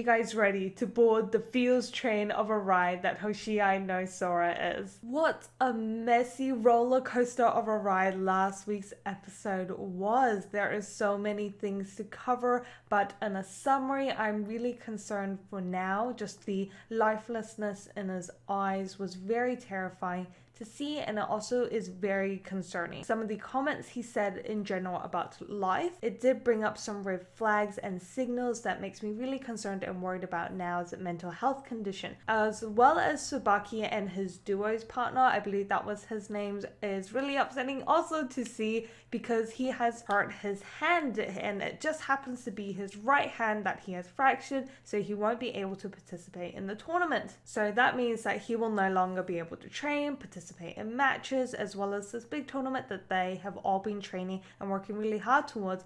you guys ready to board the feels train of a ride that Hoshiai no Sora is? What a messy roller coaster of a ride last week's episode was. There is so many things to cover, but in a summary, I'm really concerned for now. Just the lifelessness in his eyes was very terrifying to see, and it also is very concerning. Some of the comments he said in general about life, it did bring up some red flags and signals that makes me really concerned and worried about Nao's mental health condition, as well as Tsubaki and his duo's partner, I believe that was his name, is really upsetting also to see, because he has hurt his hand and it just happens to be his right hand that he has fractured, so he won't be able to participate in the tournament. So that means that he will no longer be able to train, participate in matches, as well as this big tournament that they have all been training and working really hard towards.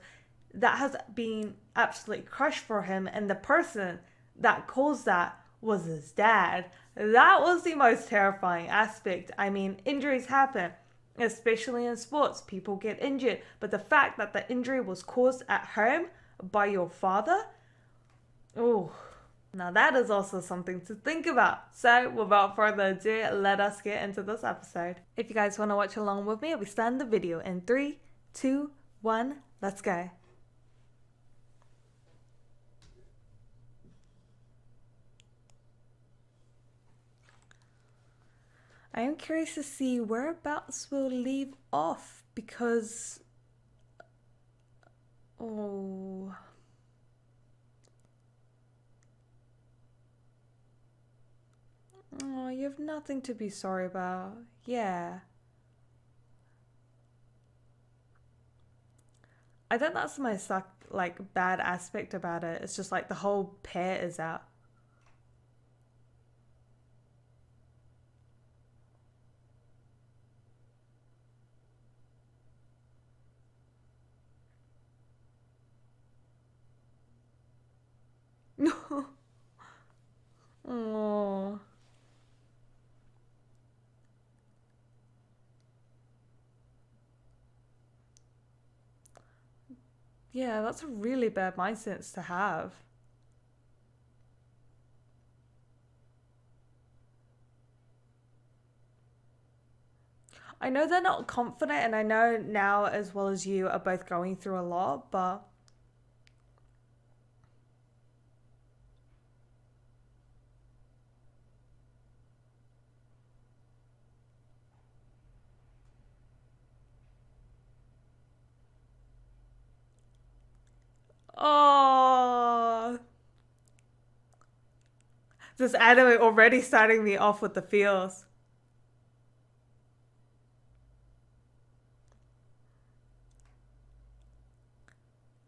That has been absolutely crushed for him, and the person that caused that was his dad. That was the most terrifying aspect. I mean, injuries happen, especially in sports. People get injured, but the fact that the injury was caused at home by your father, oh, now that is also something to think about. So without further ado, let us get into this episode. If you guys want to watch along with me, I'll be starting the video in 3, 2, 1, let's go. I am curious to see whereabouts we'll leave off, because oh, you have nothing to be sorry about. Yeah. I think that's the most bad aspect about it. It's just like the whole pair is out. Oh. Yeah, that's a really bad mindset to have. I know they're not confident, and I know now as well as you are both going through a lot, but oh, this anime already starting me off with the feels.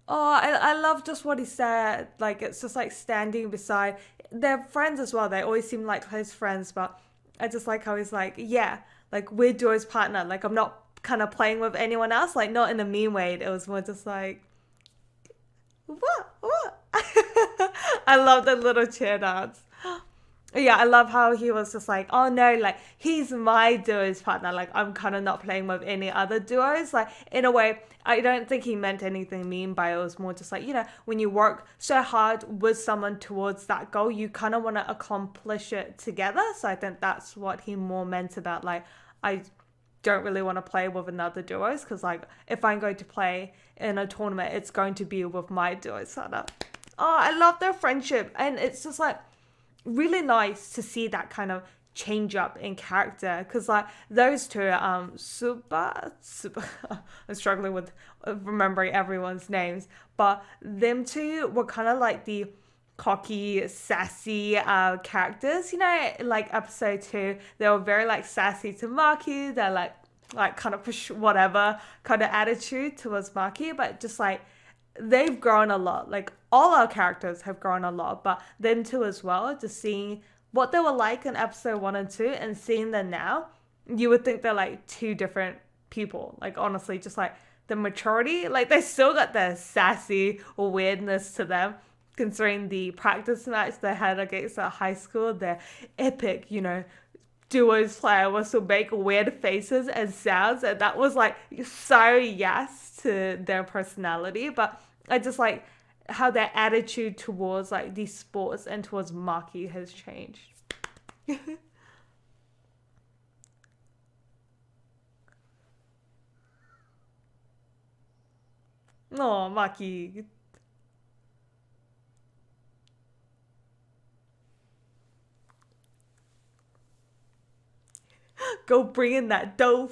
Oh, I love just what he said. Like, it's just like standing beside. They're friends as well. They always seem like close friends, but I just like how he's like, yeah, like we're Joe's partner. Like, I'm not kind of playing with anyone else. Like, not in a mean way. It was more just like, what? What? I love the little cheer dance. Yeah, I love how he was just like, oh no, like he's my duo's partner. Like I'm kind of not playing with any other duos. Like in a way, I don't think he meant anything mean by it. It was more just like, when you work so hard with someone towards that goal, you kind of want to accomplish it together. So I think that's what he more meant about like, I don't really want to play with another duos, because like if I'm going to play in a tournament, it's going to be with my duo's partner. Oh, I love their friendship, and it's just like really nice to see that kind of change up in character, because like those two, super I'm struggling with remembering everyone's names, but them two were kind of like the cocky, sassy characters, like episode 2, they were very like sassy to Maki. They're like kind of push whatever kind of attitude towards Maki, but just like they've grown a lot. Like all our characters have grown a lot, but them too as well. Just seeing what they were like in episode 1 and 2 and seeing them now, you would think they're like two different people. Like honestly, just like the maturity, like they still got their sassy weirdness to them, considering the practice match they had against the high school, their epic, duos player was to make weird faces and sounds, and that was like so yes to their personality. But I just like how their attitude towards like these sports and towards Maki has changed. Oh, Maki, go bring in that dough.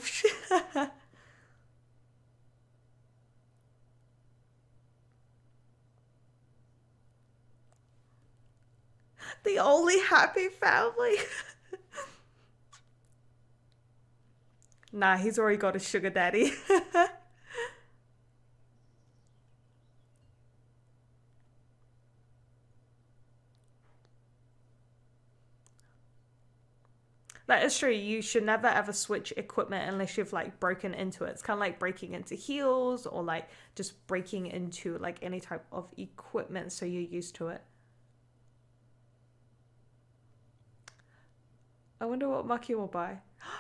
The only happy family. Nah, he's already got a sugar daddy. That is true. You should never ever switch equipment unless you've like broken into it. It's kind of like breaking into heels or like just breaking into like any type of equipment so you're used to it. I wonder what Maki will buy.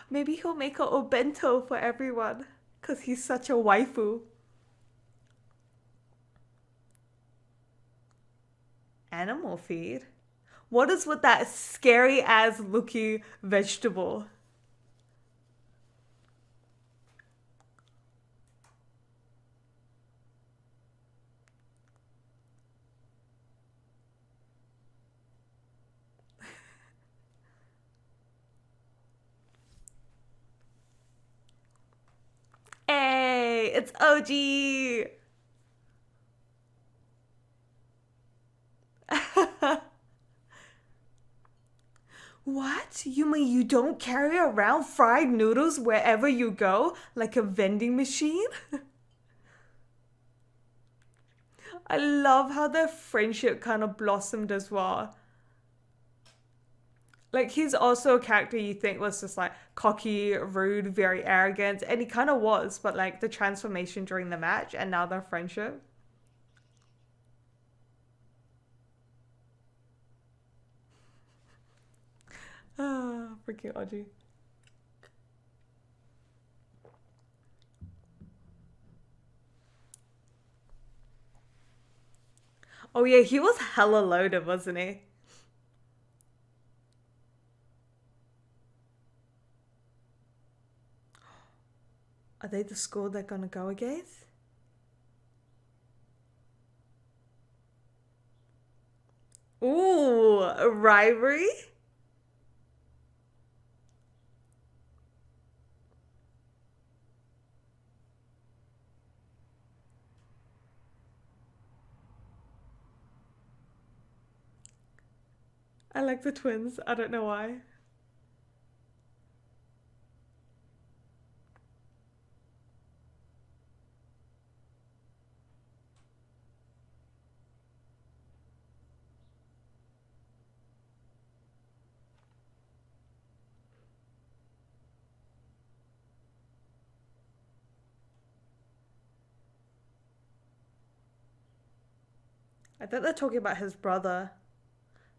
Maybe he'll make a obento for everyone because he's such a waifu. Animal feed? What is with that scary ass looking vegetable? Hey, it's OG. What? You mean you don't carry around fried noodles wherever you go, like a vending machine? I love how their friendship kind of blossomed as well. Like, he's also a character you think was just like cocky, rude, very arrogant, and he kind of was, but like the transformation during the match and now their friendship. Ah, freaking Audrey. Oh, yeah, he was hella loaded, wasn't he? Are they the school they're gonna go against? Ooh, a rivalry? I like the twins. I don't know why. I think they're talking about his brother.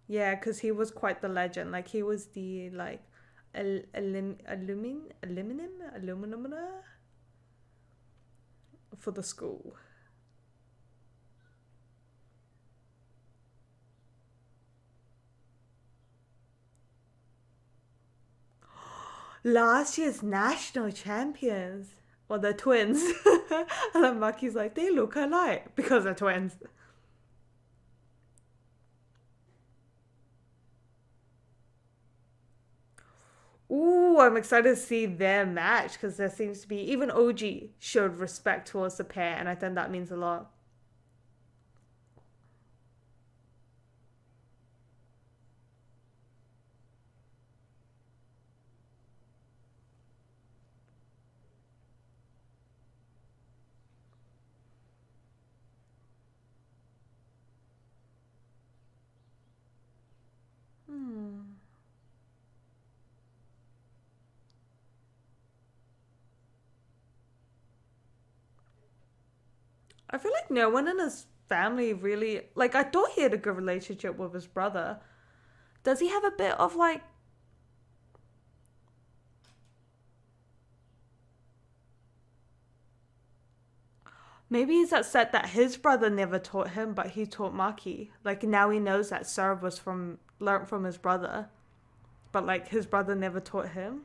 Yeah, because he was quite the legend. Like, he was the, like, aluminum for the school. Last year's national champions. Well, they're twins. And then Maki's like, they look alike because they're twins. Ooh, I'm excited to see their match because there seems to be, even OG showed respect towards the pair, and I think that means a lot. Hmm. I feel like no one in his family really, like, I thought he had a good relationship with his brother. Does he have a bit of like, Maybe he's upset that his brother never taught him, but he taught Maki. Like now he knows that Sora was from learned from his brother, but like his brother never taught him.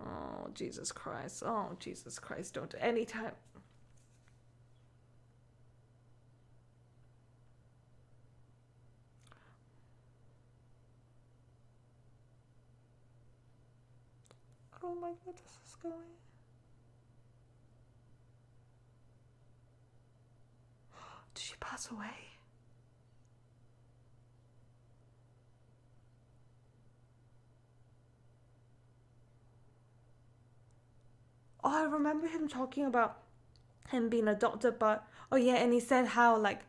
Oh Jesus Christ! Oh Jesus Christ! Don't anytime. I don't like where this is going. Did she pass away? Oh, I remember him talking about him being adopted, but oh yeah, and he said how like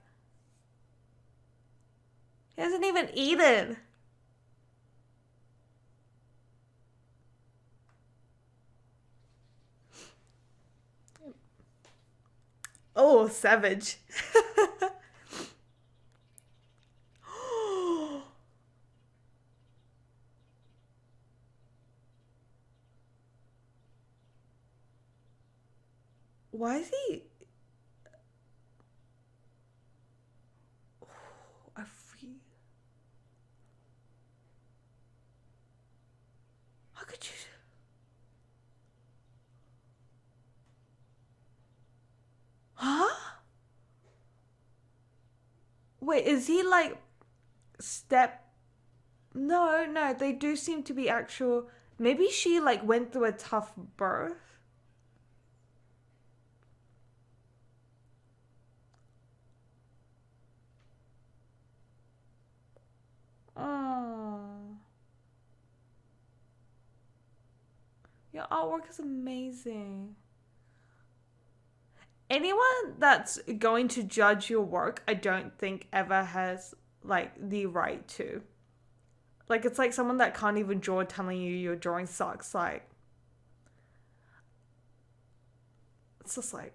he hasn't even eaten. Oh, savage. Why is he? I feel. How could you? Huh? Wait, is he like step? No, no, they do seem to be actual. Maybe she like went through a tough birth. Oh, your artwork is amazing. Anyone that's going to judge your work, I don't think ever has like the right to. Like it's like someone that can't even draw telling you your drawing sucks. Like it's just like,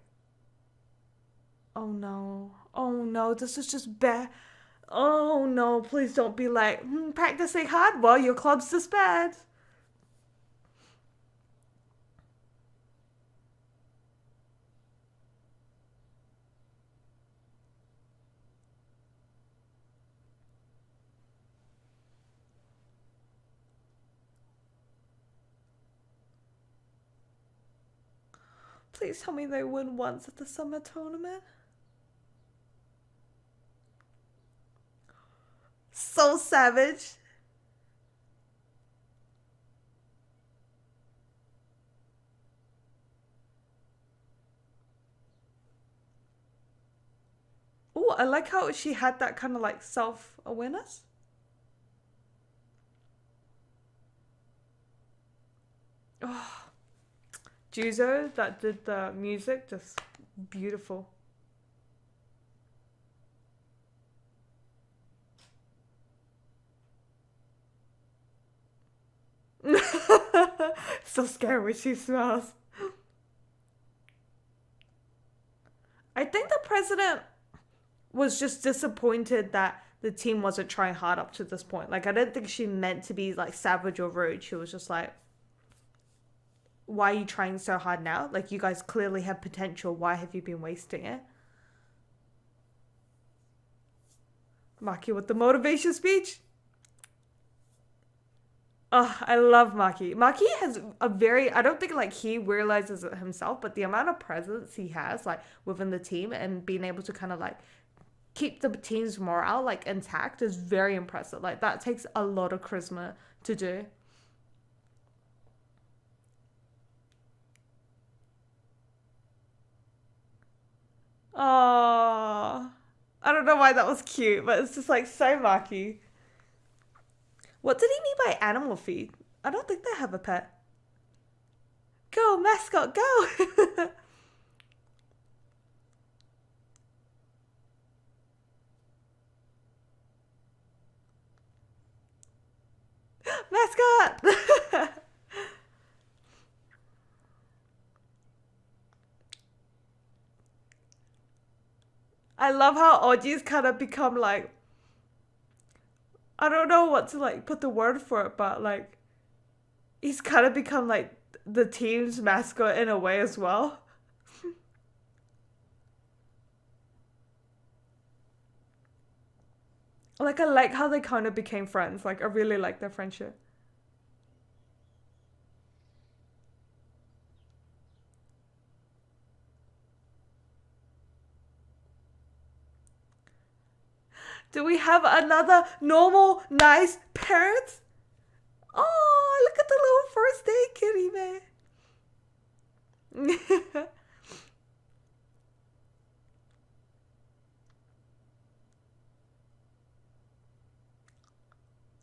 oh no, this is just bad. Oh no, please don't be like practicing hard. Well, your club's just bad. Please tell me they win once at the summer tournament. So savage. Oh, I like how she had that kind of like self awareness. Oh, Juzo that did the music, just beautiful. So scary when she smells. I think the president was just disappointed that the team wasn't trying hard up to this point. Like I didn't think she meant to be like savage or rude. She was just like, why are you trying so hard now? Like you guys clearly have potential. Why have you been wasting it? Maki with the motivation speech. Oh, I love Maki. Maki has a very, I don't think like he realizes it himself, but the amount of presence he has like within the team and being able to kind of like keep the team's morale like intact is very impressive. Like that takes a lot of charisma to do. Oh, I don't know why that was cute, but it's just like so Maki. What did he mean by animal feed? I don't think they have a pet. Go, mascot, go! Mascot! I love how Oji's kind of become like, I don't know what to like put the word for it, but like, he's kind of become like the team's mascot in a way as well. Like I like how they kind of became friends. Like I really like their friendship. Do we have another normal, nice parent? Oh, look at the little first day kitty man.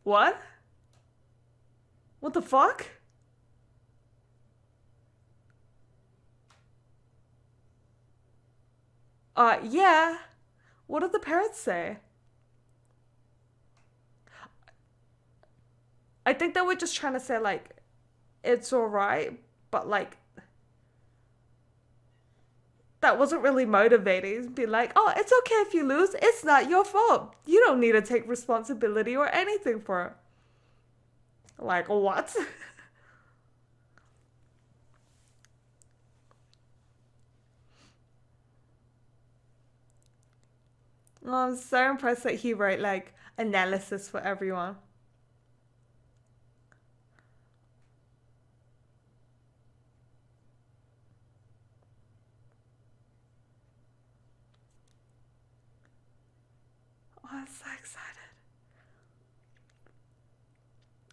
What? What the fuck? Yeah. What did the parents say? I think they were just trying to say like it's alright, but like that wasn't really motivating. Be like, oh, it's okay if you lose. It's not your fault. You don't need to take responsibility or anything for it. Like what? Oh, I'm so impressed that he wrote like analysis for everyone. Oh, I'm so excited.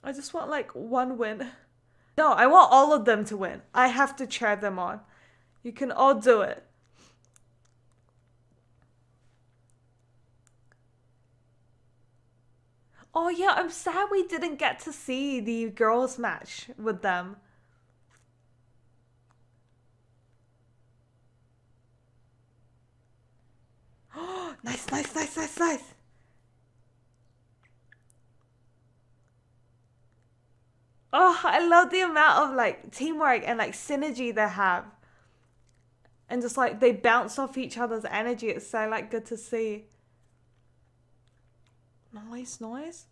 I just want like one win. No, I want all of them to win. I have to cheer them on. You can all do it. Oh yeah, I'm sad we didn't get to see the girls match with them. Oh, nice, nice, nice, nice, nice. Oh, I love the amount of like teamwork and like synergy they have. And just like they bounce off each other's energy. It's so like good to see. Nice, nice.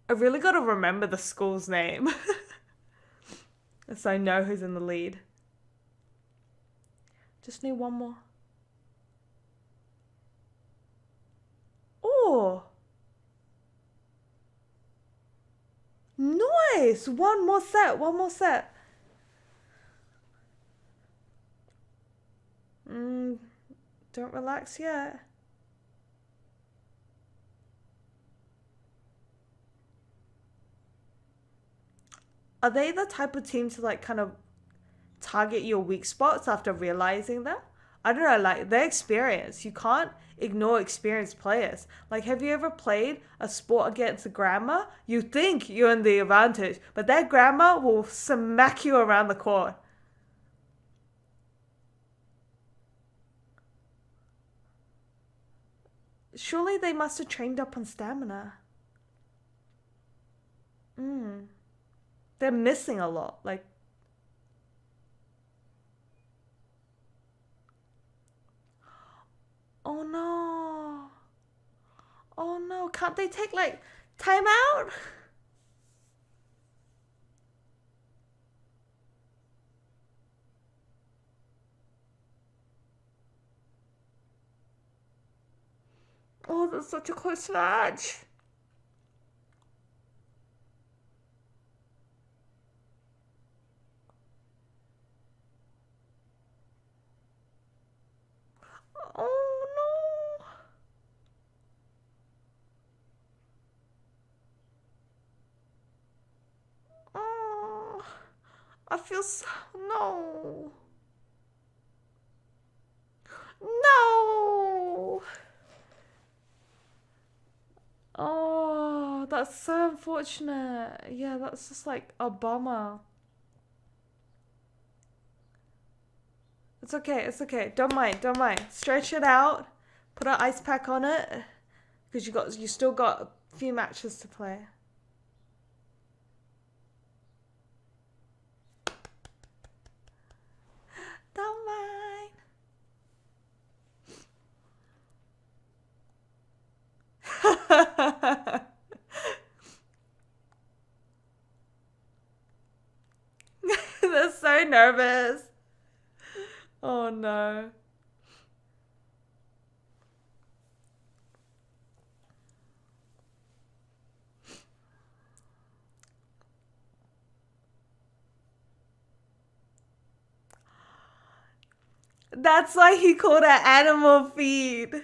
I really got to remember the school's name so I know who's in the lead. Just need one more. Oh, nice. One more set. One more set. Mm, don't relax yet. Are they the type of team to like kind of target your weak spots after realizing them? I don't know, like their experience. You can't ignore experienced players. Like, have you ever played a sport against a grandma? You think you're in the advantage, but that grandma will smack you around the court. Surely they must have trained up on stamina. Mm. They're missing a lot. Like, oh no. Oh no. Can't they take like time out? Oh, that's such a close match. Oh no. Oh, I feel so. No. No. Oh, that's so unfortunate. Yeah, that's just like a bummer. It's okay, it's okay. Don't mind, don't mind. Stretch it out. Put an ice pack on it. Because you still got a few matches to play. Don't mind. They're so nervous. Oh no. That's why he called it animal feed.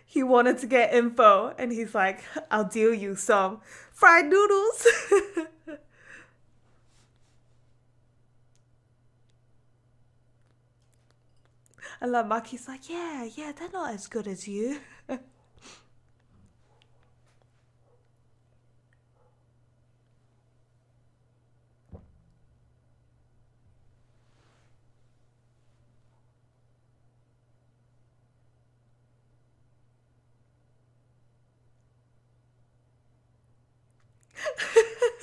He wanted to get info, and he's like, I'll deal you some fried noodles. And like Maki's like, yeah, they're not as good as you.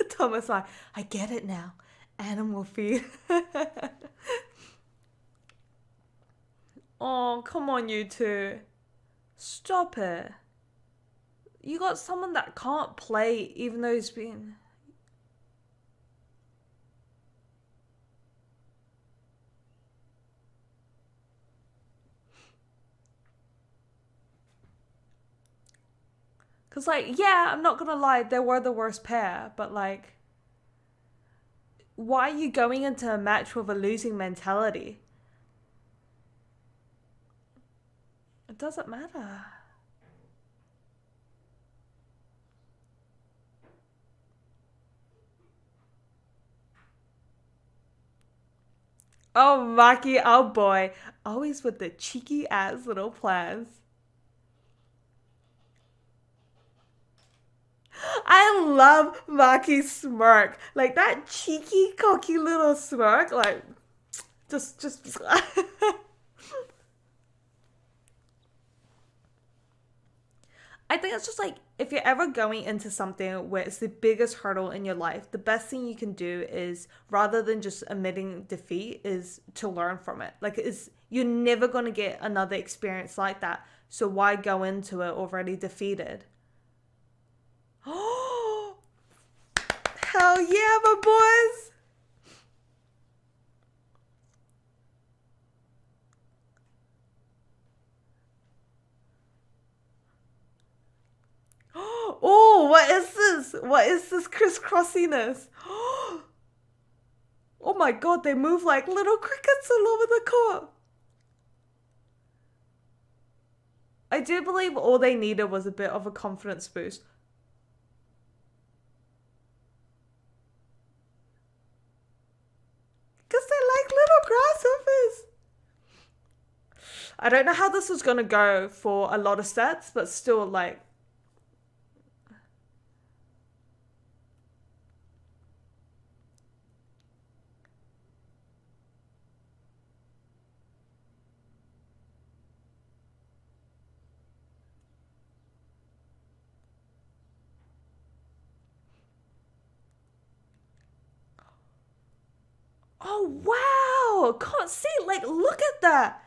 Thomas like, I get it now. Animal feed. Oh, come on, you two. Stop it. You got someone that can't play even though he's been... Because, like, yeah, I'm not gonna lie, they were the worst pair, but, like, why are you going into a match with a losing mentality? It doesn't matter. Oh, Maki, oh boy. Always with the cheeky ass little plans. I love Maki's smirk. Like that cheeky, cocky little smirk. Like, just. I think it's just like if you're ever going into something where it's the biggest hurdle in your life, the best thing you can do is rather than just admitting defeat is to learn from it. Like it's you're never going to get another experience like that. So why go into it already defeated? Oh, hell yeah, my boys. Oh, what is this? What is this crisscrossiness? Oh my god, they move like little crickets all over the court. I do believe all they needed was a bit of a confidence boost. Because they're like little grasshoppers. I don't know how this was going to go for a lot of sets, but still, like, oh wow, can't see, like, look at that.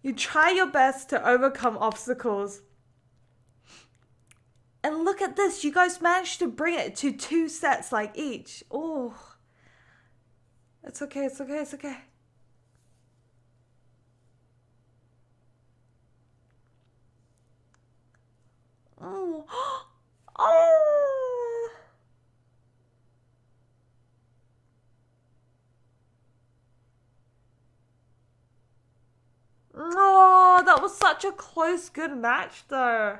You try your best to overcome obstacles. And look at this, you guys managed to bring it to 2 sets, like, each. Oh, it's okay, it's okay, it's okay. Oh, oh. Oh, that was such a close, good match, though.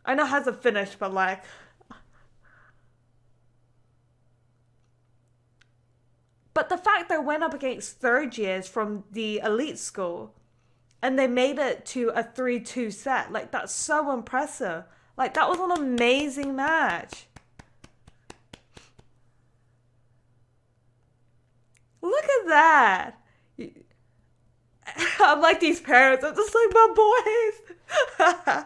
I know it hasn't finished, but like... But the fact they went up against third years from the elite school and they made it to a 3-2 set, like, that's so impressive. Like, that was an amazing match. Look at that. I'm like these parents. I'm just like, my boys.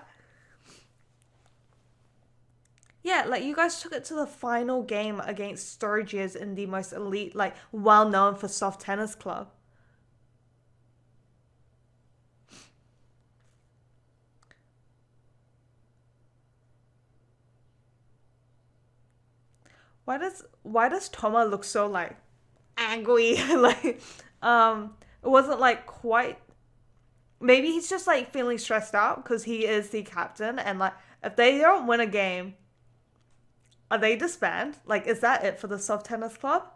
Yeah, like you guys took it to the final game against Sturgis in the most elite, like well known for soft tennis club. Why does Toma look so like angry? Like it wasn't like quite, maybe he's just like feeling stressed out because he is the captain and like if they don't win a game, are they disband? Like, is that it for the soft tennis club?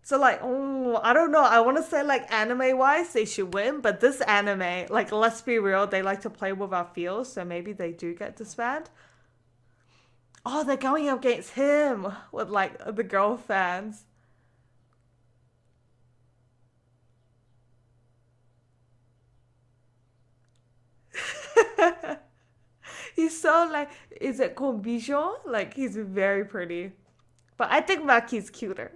So like, oh, I don't know. I want to say like anime wise, they should win, but this anime, like let's be real, they like to play with our feels, so maybe they do get disbanded. Oh, they're going up against him with like the girl fans. He's so like, is it called Bichon? Like he's very pretty. But I think Maki's cuter.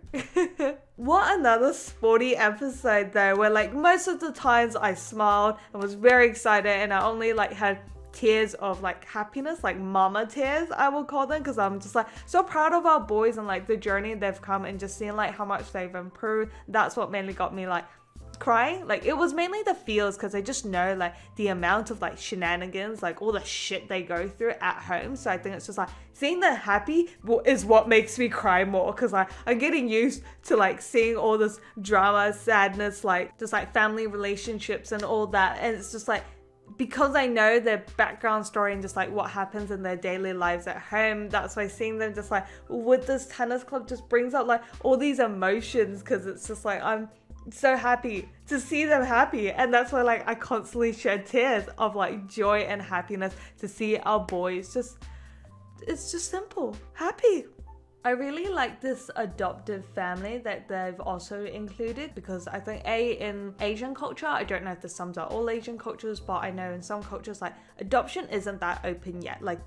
What another sporty episode though, where like most of the times I smiled and was very excited and I only like had tears of like happiness, like mama tears I will call them, because I'm just like so proud of our boys and like the journey they've come and just seeing like how much they've improved. That's what mainly got me like crying. Like it was mainly the feels, because I just know like the amount of like shenanigans, like all the shit they go through at home. So I think it's just like seeing them happy is what makes me cry more, because like I'm getting used to like seeing all this drama, sadness, like just like family relationships and all that, and it's just like because I know their background story and just like what happens in their daily lives at home, that's why seeing them just like with this tennis club just brings up like all these emotions, because it's just like I'm so happy to see them happy, and that's why like I constantly shed tears of like joy and happiness to see our boys just, it's just simple happy. I really like this adoptive family that they've also included, because I think in Asian culture, I don't know if this sums up all Asian cultures, but I know in some cultures like adoption isn't that open yet. Like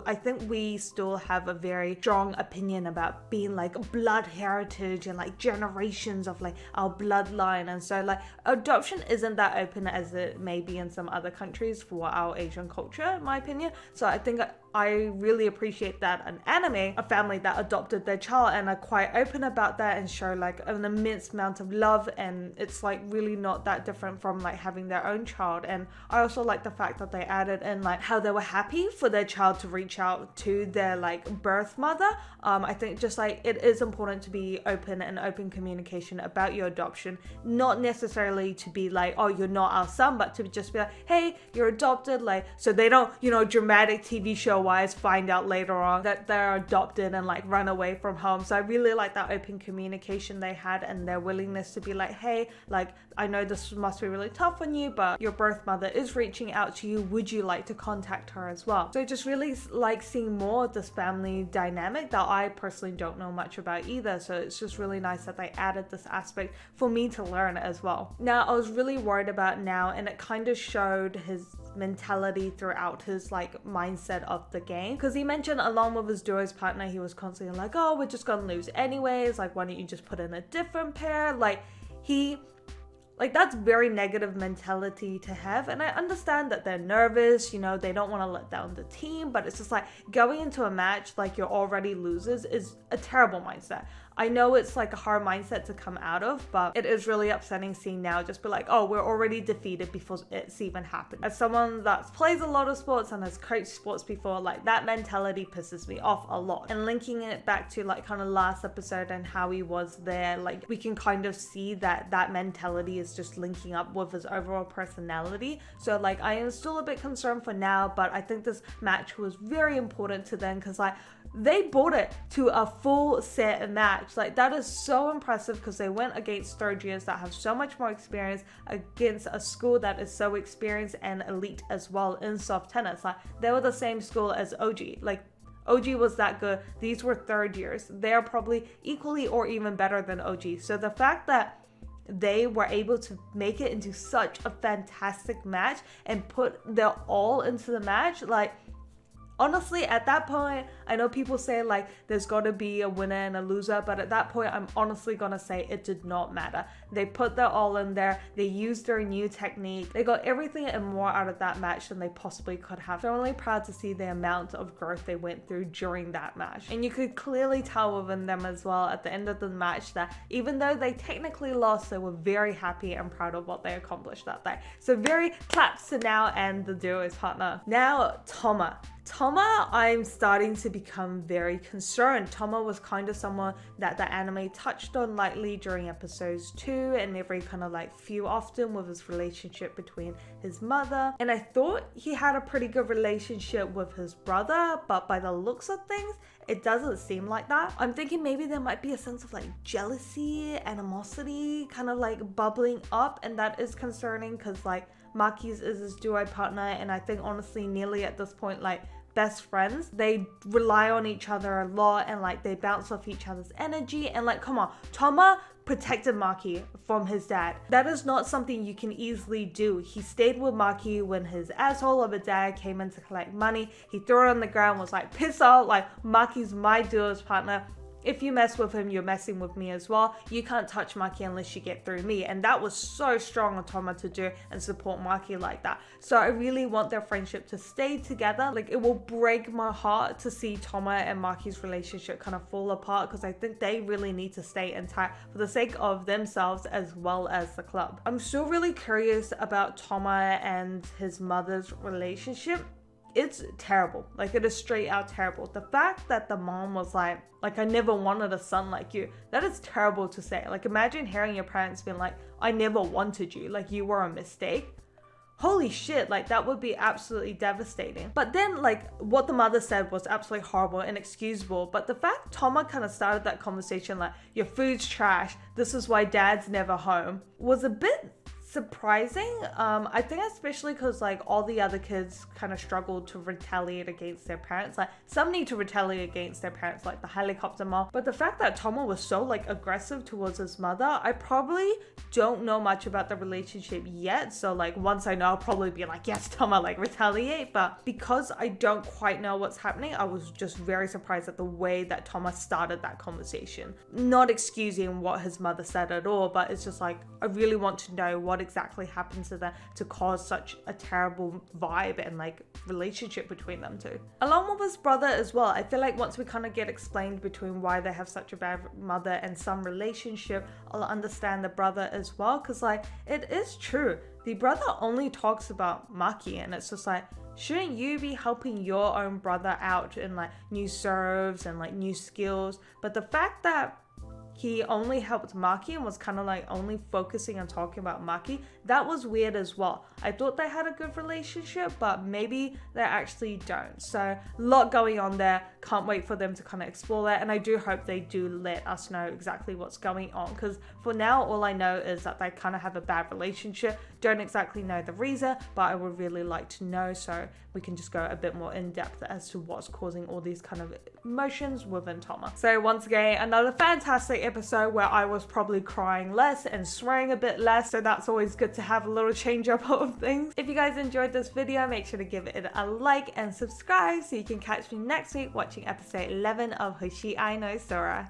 I think we still have a very strong opinion about being like blood heritage and like generations of like our bloodline, and so like adoption isn't that open as it may be in some other countries for our Asian culture, in my opinion. So I think I really appreciate that an anime, a family that adopted their child and are quite open about that and show like an immense amount of love, and it's like really not that different from like having their own child. And I also like the fact that they added in like how they were happy for their child to reach out to their like birth mother. I think just like it is important to be open and open communication about your adoption, not necessarily to be like, oh, you're not our son, but to just be like, hey, you're adopted, like so they don't, you know, dramatic TV show wise find out later on that they're adopted and like run away from home. So I really like that open communication they had and their willingness to be like, hey, like I know this must be really tough on you, but your birth mother is reaching out to you, would you like to contact her as well? So just really like seeing more of this family dynamic that I personally don't know much about either, so it's just really nice that they added this aspect for me to learn as well. Now I was really worried about Now, and it kind of showed his mentality throughout his like mindset of the game, because he mentioned along with his duos partner he was constantly like, oh, we're just gonna lose anyways, like why don't you just put in a different pair? Like that's very negative mentality to have, and I understand that they're nervous, you know, they don't want to let down the team, but it's just like going into a match like you're already losers is a terrible mindset. I know it's like a hard mindset to come out of, but it is really upsetting seeing Now just be like, oh, we're already defeated before it's even happened. As someone that plays a lot of sports and has coached sports before, like that mentality pisses me off a lot. And linking it back to like kind of last episode and how he was there, like we can kind of see that that mentality is just linking up with his overall personality. So like I am still a bit concerned for Now, but I think this match was very important to them, because like they brought it to a full set match. Like that is so impressive, because they went against third years that have so much more experience against a school that is so experienced and elite as well in soft tennis. Like they were the same school as OG. Like OG was that good. These were third years. They're probably equally or even better than OG. So the fact that they were able to make it into such a fantastic match and put their all into the match, like honestly, at that point, I know people say like there's got to be a winner and a loser, but at that point, I'm honestly gonna say it did not matter. They put their all in there. They used their new technique. They got everything and more out of that match than they possibly could have. So I'm really proud to see the amount of growth they went through during that match. And you could clearly tell within them as well at the end of the match that even though they technically lost, they were very happy and proud of what they accomplished that day. So very claps to Now and the duo's partner. Now, Toma. Toma, I'm starting to become very concerned. Toma was kind of someone that the anime touched on lightly during episodes 2 and every kind of like few often with his relationship between his mother. And I thought he had a pretty good relationship with his brother, but by the looks of things, it doesn't seem like that. I'm thinking maybe there might be a sense of like jealousy, animosity kind of like bubbling up, and that is concerning because like Maki's is his duo partner, and I think honestly nearly at this point like best friends. They rely on each other a lot and like they bounce off each other's energy, and like come on, Toma protected Maki from his dad. That is not something you can easily do. He stayed with Maki when his asshole of a dad came in to collect money. He threw it on the ground, was like piss out, like Maki's my duo's partner. If you mess with him, you're messing with me as well. You can't touch Maki unless you get through me. And that was so strong of Toma to do and support Maki like that. So I really want their friendship to stay together. Like it will break my heart to see Toma and Maki's relationship kind of fall apart, because I think they really need to stay intact for the sake of themselves as well as the club. I'm still really curious about Toma and his mother's relationship. It's terrible. Like it is straight out terrible. The fact that the mom was like I never wanted a son like you, that is terrible to say. Like imagine hearing your parents being like, I never wanted you, like you were a mistake. Holy shit, like that would be absolutely devastating. But then like what the mother said was absolutely horrible and inexcusable. But the fact Toma kind of started that conversation like, your food's trash, this is why dad's never home, was a bit surprising. I think especially because like all the other kids kind of struggled to retaliate against their parents. Like some need to retaliate against their parents, like the helicopter mom, but the fact that Toma was so like aggressive towards his mother, I probably don't know much about the relationship yet, so like once I know I'll probably be like, yes Toma, like retaliate. But because I don't quite know what's happening, I was just very surprised at the way that Toma started that conversation. Not excusing what his mother said at all, but it's just like I really want to know what exactly happened to them to cause such a terrible vibe and like relationship between them two. Along with his brother as well, I feel like once we kind of get explained between why they have such a bad mother and some relationship, I'll understand the brother as well, because like it is true, the brother only talks about Maki, and it's just like, shouldn't you be helping your own brother out in like new serves and like new skills? But the fact that he only helped Maki and was kind of like only focusing on talking about Maki, that was weird as well. I thought they had a good relationship, but maybe they actually don't. So a lot going on there. Can't wait for them to kind of explore that, and I do hope they do let us know exactly what's going on, because for now all I know is that they kind of have a bad relationship. Don't exactly know the reason, but I would really like to know so we can just go a bit more in depth as to what's causing all these kind of emotions within Toma. So once again, another fantastic episode where I was probably crying less and swearing a bit less, so that's always good to have a little change up of things. If you guys enjoyed this video, make sure to give it a like and subscribe so you can catch me next week watching episode 11 of Hoshiai no Sora.